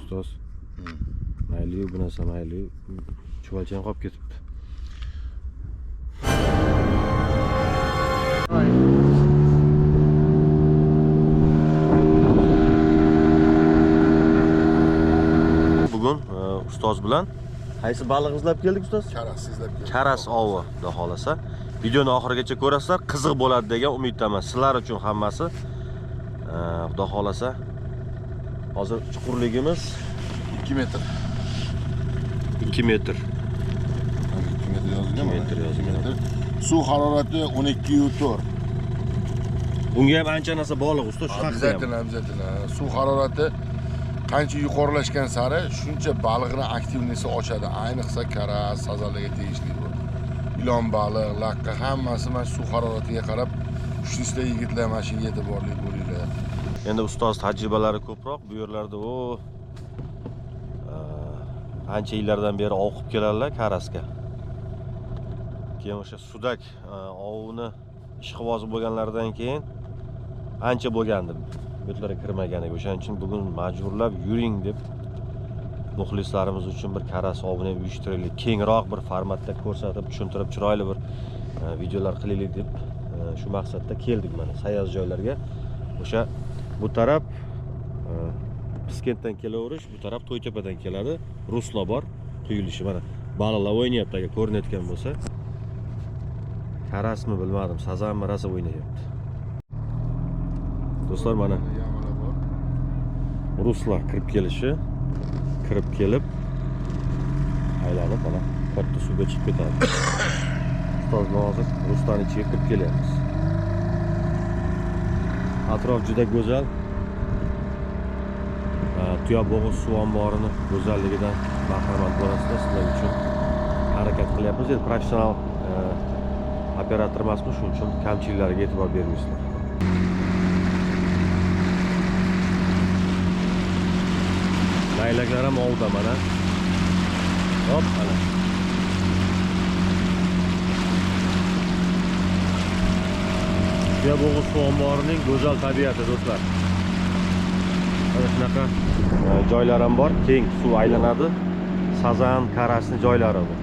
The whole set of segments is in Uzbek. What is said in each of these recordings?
ustoz. Mayli, bu narsa mayli. Chuvalchang qolib ketibdi. Bugun ustoz bilan qaysi baliq izlab keldik ustoz? Karas izlab keldik. Karas ovi, xudo xolasa. Videoni oxirigacha ko'rasizlar, qiziq bo'ladi degan umiddaman. Sizlar uchun hammasi. Xudo xolasa. Hozir chuqurligimiz 2 metr. 2 metr. 2 metr yozilgan. 2 metr yozilgan. Suv harorati 12,4. Bunga ham ancha narsa bog'liq ustoz, shu haqda ham. Obязательно. Suv harorati qancha yuqorilashgan sari shuncha baliqning aktivniyasi ochadi. Ayniqsa karas, sazanlarga tegishli bu. Ilon baliq, laqqa hammasi mana suv haroratiga qarab kuchlislar yigitlar mana shunga e'tiborli bo'linglar. Endi ustoz tajribalari ko'proq, bu yerlarda ancha yillardan beri o'qib keladilar karasga. Keyin o'sha sudak ovini ishqibozi bo'lganlaridan keyin ancha bo'lgandi bu yerlarga kirmaganiga. O'shaning uchun bugun majburlab yuring deb muxlislarimiz uchun bir karas ovini uyushtiraylik, kengroq bir formatda ko'rsatib, tushuntirib, chiroyli bir videolar qilaylik deb shu maqsadda keldik mana sayyoz joylarga. O'sha bu taraf Piskentdan kelaverish, bu taraf To'ytepadan keladi. Ruslo bor, quyilishi mana baliqlar o'ynayapti, agar ko'rinayotgan bo'lsa. Karasmi bilmadim, sazanmi rosa o'ynayapti. Do'stlar mana ruslar kirib kelishi, kirib kelib aylanib mana katta suvga chiqib ketadi. Ustoz hozir ruslarning ichiga kirib kelyapmiz. Atrof juda go'zal. Tuya bo'g'iz suv omborini go'zalligidan bahramand bo'lasizlar. Sizlar uchun harakat qilyapmiz. Endi professional operator emasmiz, shuning uchun kamchiliklariga e'tibor bermaysizlar. Laylaklar ham ovda mana. Hop, mana. Tuya bo'g'iz suv omborining go'zal tabiati do'stlar. Mana shunaqa joylar ham bor, keng suv aylanadi. Sazan, karasning joylari bu.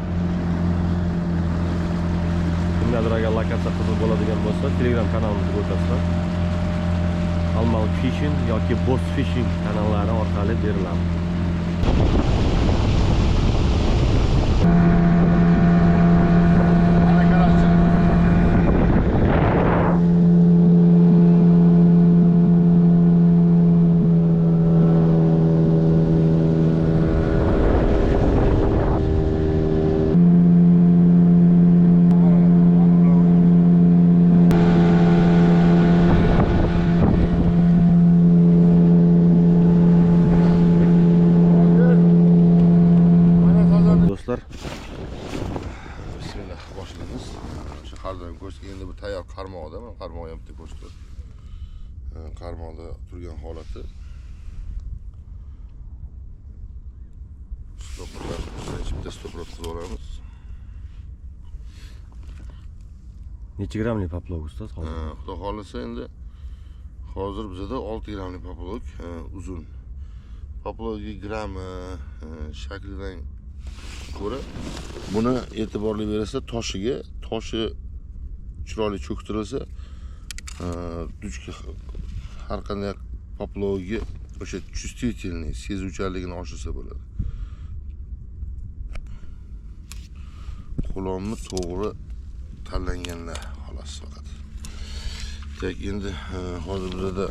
Kimlardir agar lokatsiya qiziq bo'ladigan bo'lsa, Telegram kanalimizga o'tasizlar. Almal Fishing yoki Boss Fishing kanallari orqali beriladi. Bismillah, boshlaymiz. Shu hardan ko'rsak, endi bu tayyor qarmoqda, men qarmoq ham bitta ko'rsatdim. Qarmoqda turgan holati. Stoplar, bitta stoplar qilib olamiz. Necha grammli poplov ustoz hozir? Xudo xolasa endi hozir bizda 6 grammli poplov uzun. Poplovga gram shaklidan ko'ra buni e'tiborli bersa, toshi chiroyli cho'ktirilsa, duchka har qanday poplovga o'sha chувствительный, sezuvchanligini oshirsa bo'ladi. Qo'lonni to'g'ri tanlanganlar xolos faqat. Tek endi hozir bizda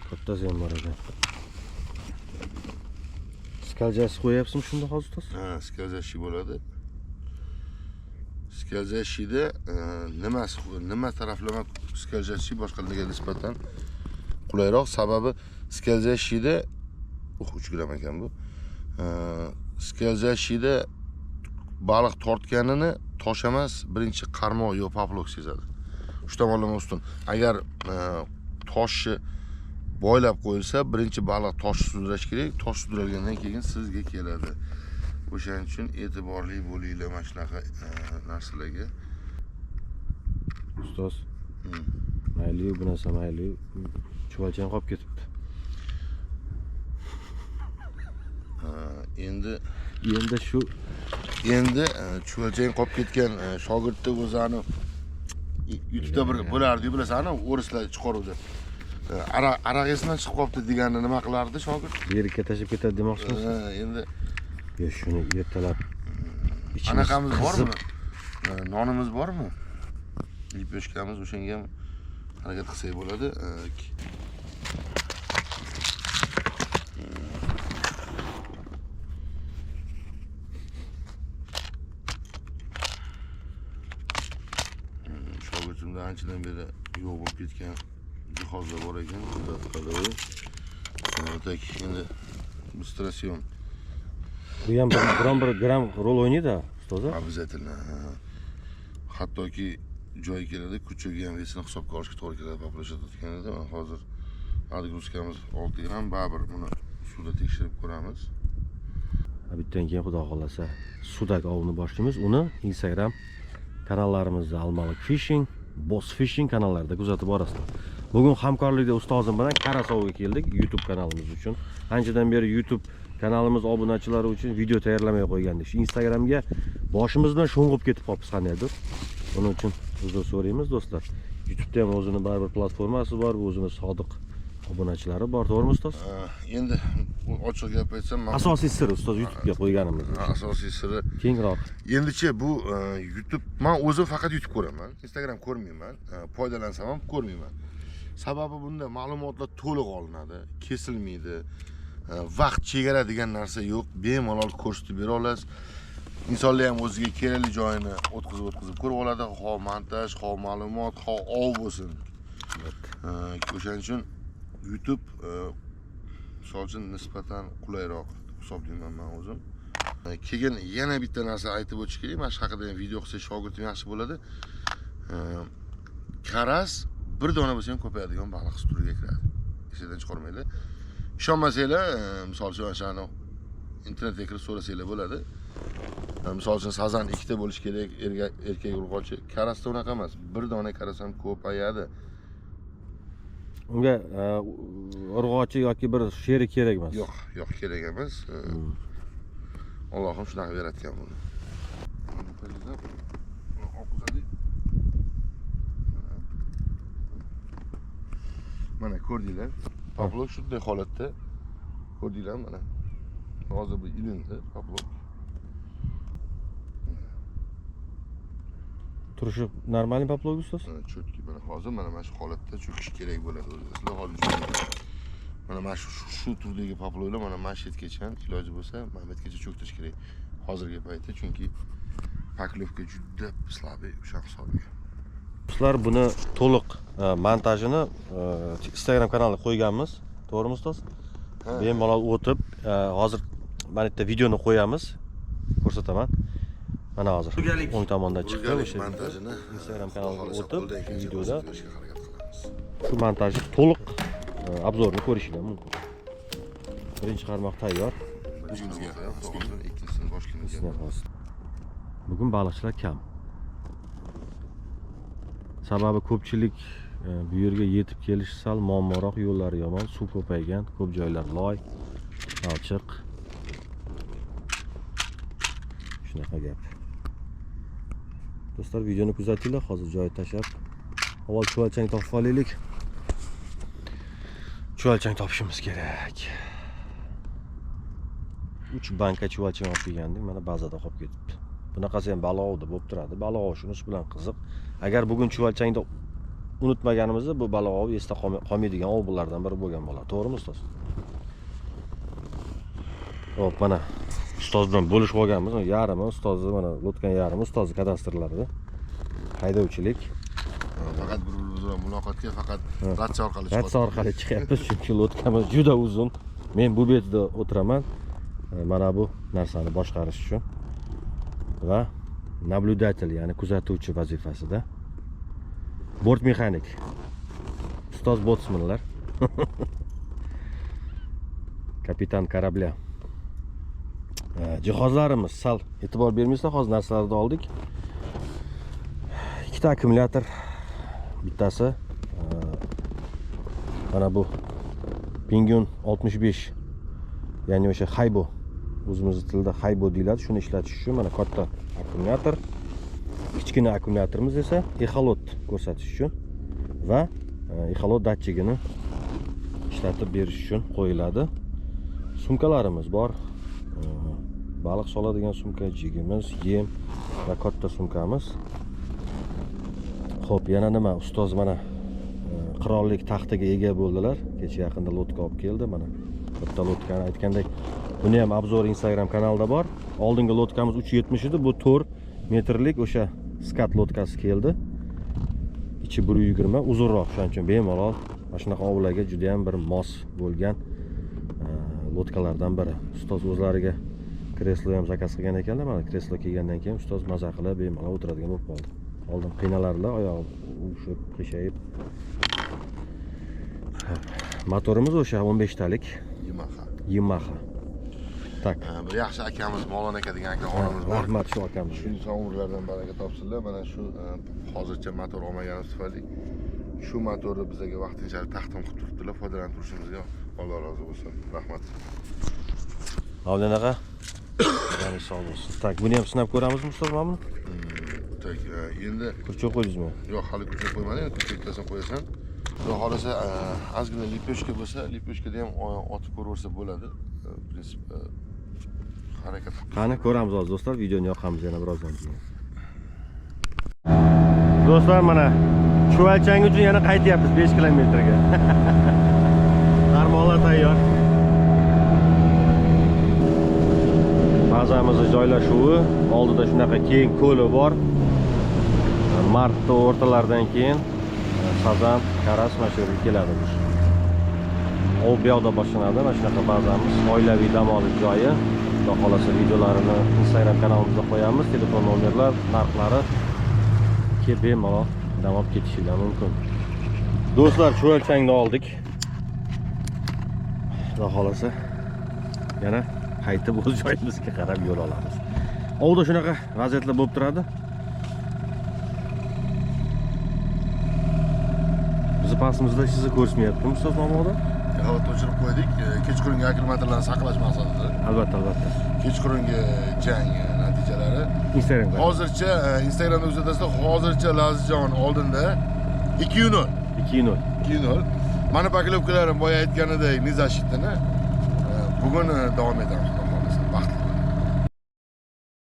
kattasi ham bor ekan. Skaljasi qo'yapsizmi shunda hozir ustoz? Ha, skaljashi bo'ladi. Skaljashida nima taraflama skaljashi boshqalarga nisbatan qulayroq, sababi skaljashida 3 gram ekan bu. Skaljashida baliq tortganini tosh emas, birinchi qarmoq yo poplov sezadi. Shu tomonlama ustun. Agar toshni boylab qo'yilsa, birinchi baliq tosh sudrash kerak. Tosh sudralgandan keyin sizga keladi. O'shaning uchun e'tiborli bo'linglar mana shunaqa narsalarga. Ustoz, Mayli, bu narsa mayli. Chuvalchang qolib ketibdi. Endi shu chuvalchang qolib ketgan shogirdni o'zani YouTube'da bir bo'lardi, bilasizmi? O'rislar chiqaruvdi. Araq esidan chiqib qolibdi deganini nima qilardi shogird? Berikka tashib ketadi demoqchimiz? Endi Yo, shuni ertalab anaqamiz bormi? Nonimiz bormi? Lipyoshkamiz o'shanga ham harakat qilsak bo'ladi. Shogirdimda anchadan beri yo'q bo'lib ketgan jihozlar bor ekan. Tak, endi illüstrasyon. Bu ham biron bir gram rol o'ynaydi, ustoz. Обязательно. Hattoki joy keladi, kuchagi ham vesini hisobga olishga to'g'ri keladi, populashayotganda. Hozir adgruskamiz 6 gram, baribir buni suvda tekshirib ko'ramiz. Bitdan keyin xudo xolasa sudak ovini boshlaymiz. Uni Instagram kanallarimizda Almalik Fishing, Boss Fishing kanallarida kuzatib borasizlar. Bugun hamkorlikda ustozim bilan Karasovga keldik YouTube kanalimiz uchun. Anchadan beri YouTube kanalimiz obunachilari uchun video tayyorlamay qo'ygandik. Instagramga boshimiz bilan sho'ng'ib ketib qolibmiz qandaydir. Buning uchun uzr so'raymiz do'stlar. YouTube'da ham o'zining baribir platformasi bor, o'zining sodiq obunachilari bor, to'g'rimi ustoz? Endi ochiq gap aytsam, asosiy siri ustoz YouTube'ga qo'yganimiz. Asosiy siri kengroq. Endichi bu YouTube, men o'zim faqat YouTube ko'raman, Instagram ko'rmayman, foydalansam ham ko'rmayman. Sababi bunda ma'lumotlar to'liq olinadi, kesilmaydi. Vaqt chegara degan narsa yo'q, bemalol ko'rsatib bera olasiz. Insonlar ham o'ziga kerakli joyini o'tkazib ko'rib oladi, ho montaj, ho ma'lumot, ho ov bo'lsin. O'shaning uchun YouTube misol uchun nisbatan qulayroq hisoblayman men o'zim. Keyin yana bitta narsa aytib o'tish kerak, mana shu haqida ham video qilsa shogirdim yaxshi bo'ladi. Karas bir dona bo'lsa ham ko'payadigan baliq turiga kiradi. Esingizdan chiqarmanglar. Ishonmasanglar, misol uchun o'shani internetga kirib so'rasanglar bo'ladi. Misol uchun sazan ikkita bo'lish kerak, erkak urg'ochi. Karasda unaqa emas. Bir dona karas ham ko'payadi. Unga urg'ochi yoki bir sherik kerak emas. Yo'q, kerak emas. Allohim shunaqa yaratgan buni. Mana ko'rdinglar. Pablok shunday holatda. Ko'rdinglar mana. Hozir bu ilindi pablok. Turishi normal pablok ustoz? Cho'tki mana hozir mana shu holatda cho'kish kerak bo'ladi. Sizlar hozir mana shu turdagi pabloklar mana shu yergacha iloji bo'lsa mana bu yergacha cho'ktirish kerak hozirgi paytda, chunki paklovka juda slabый o'sha hisobga. Do'stlar, buni to'liq montajini Instagram kanaliga qo'yganmiz. To'g'rimi ustoz? Bemalol o'tib, hozir mana bitta videoni qo'yamiz. Ko'rsataman. Mana hozir o'ng tomondan chiqdi o'sha montajini Instagram kanaliga o'tib, videoda shu montajni to'liq obzorini ko'rishingiz mumkin. Birinchi qarmoq tayyor. Ikkinchisini boshlaymiz. Bugun baliqchilar kam. Sababi ko'pchilik bu yerga yetib kelish sal muammoroq, yo'llari yomon, suv ko'paygan, ko'p joylar loy, balchiq. Shunaqa gap. Do'stlar, videoni kuzatinglar, hozir joy tashab avval chuvalchang topib olaylik. Chuvalchang topishimiz kerak. 3 banka chuvalchang olib kelgandik, mana bazada qolib ketibdi. Bunaqasi ham baliqovda bo'lib turadi. Baliqov shunisi bilan qiziq. Agar bugun chuvalchangni unutmaganimizda bu baliqov esda qolmaydigan ovlardan biri bo'lgan bo'ladi. To'g'rimi ustoz? Hop, mana ustoz bilan bo'lishib olganmiz. Yarimi ustozni, mana lotkan yarimi ustozni kadastrlarida. Haydovchilik. Faqat bir-birimiz bilan muloqotga faqat ratsa orqali chiqamiz. Ratsa orqali chiqyapmiz, chunki lotkamiz juda uzun. Men bu betida o'tiraman. Mana bu narsani boshqarish uchun va nablюдатель, ya'ni kuzatuvchi vazifasida. Bort mexanik. Ustoz botsmanlar. Kapitan korabля. Jihozlarimiz sal e'tibor bermaysizlar, hozir narsalarni oldik. 2 ta akkumulyator, bittasi mana bu Penguin 65, ya'ni o'sha Haybo, o'zimiz tilida Haybo deyiladi. Shuni ishlatish uchun mana katta akkumulyator, kichkina akkumulyatorimiz esa echolot ko'rsatish uchun va echolot datchigini ishlatib berish uchun qo'yiladi. Sumkalarimiz bor. Baliq soladigan sumka, jigimiz, yem va katta sumkamiz. Xo'p, yana nima? Ustoz mana qirollik taxtiga ega bo'ldilar. Kecha yaqinda lotka olib keldi mana. Katta lotkani aytgandek, buni ham obzor Instagram kanalida bor. Oldingi lotkamiz 370 edi, bu 4 metrlik o'sha skat lotkasi keldi. Ichi 120, uzunroq, shuning uchun bemalol mana shunaqa ovlarga juda ham bir mos bo'lgan lotkalardan biri. Ustoz o'zlariga kreslo ham zakaz qilgan ekanlar. Mana kreslo kelgandan keyin ustoz maza qilib bemalol o'tiradigan bo'lib qoldi. Oldin qiynaladilar, oyog'i ushib, qiyshayib. Motorimiz o'sha 15 talik Yamaha. Tak. Bir yaxshi akamiz Mavlon aka degan aka onamiz bor. Rahmat shu akamiz. Shu umrlardan baraka topsinlar. Mana shu hozircha motor olmaganimiz tufayli shu motorni bizga vaqtinchalik taqdim qilib turibdilar. Foydalanib turishimizga Alloh rozi bo'lsin. Rahmat. Mavlon aka. Yana sog' bo'lsin. Tak, buni ham sinab ko'ramizmi ustoz mana buni? Tak, endi kurchoq qo'ydingizmi? yo'q, hali kurchoq qo'ymadim. Kurchoqdan qo'yasan. Xudo xolasa ozgina lipyoshka bo'lsa, lipyoshkada ham otib ko'raversa bo'ladi. Prinsip harakat. Qani ko'ramiz hozir do'stlar, videoni yoqamiz yana birozdan keyin. Do'stlar, mana Chuvalchang uchun yana qaytyapmiz 5 kilometrga. Qarmoqlar tayyor. Bazamiz joylashuvi, oldida shunaqa keng ko'li bor. Martda o'rtalaridan keyin sazan, karas mana shu yerga keladi. Ov bu yoqda boshlanadi. Mana shunaqa bazamiz, oilaviy dam olish joyi. Xudo xolasa videolarini Instagram kanalimizda qo'yamiz. Telefon nomerlar, narxlari kelib bemalol dam olib ketishingiz mumkin. Do'stlar, Chuvalchangni oldik. Xudo xolasa yana qaytib o'z joyimizga qarab yo'l olamiz. Ovda shunaqa vaziyatlar bo'lib turadi. Bizni pastimizda sizni ko'rsatmayaptimi ustoz Mamoda? Havo o'chirib qo'ydik. Kechqurungi aklimatorlarni saqlash maqsadida. Albatta, albatta. Kechqurungi jang natijalari Instagramda. hozircha Instagramda uzatasizlar. Hozircha Lazizjon oldinda 2-0. 2-0. 2-0. Mani paklovkalarim boya aytganidek Nizashitini bugun davom etamiz.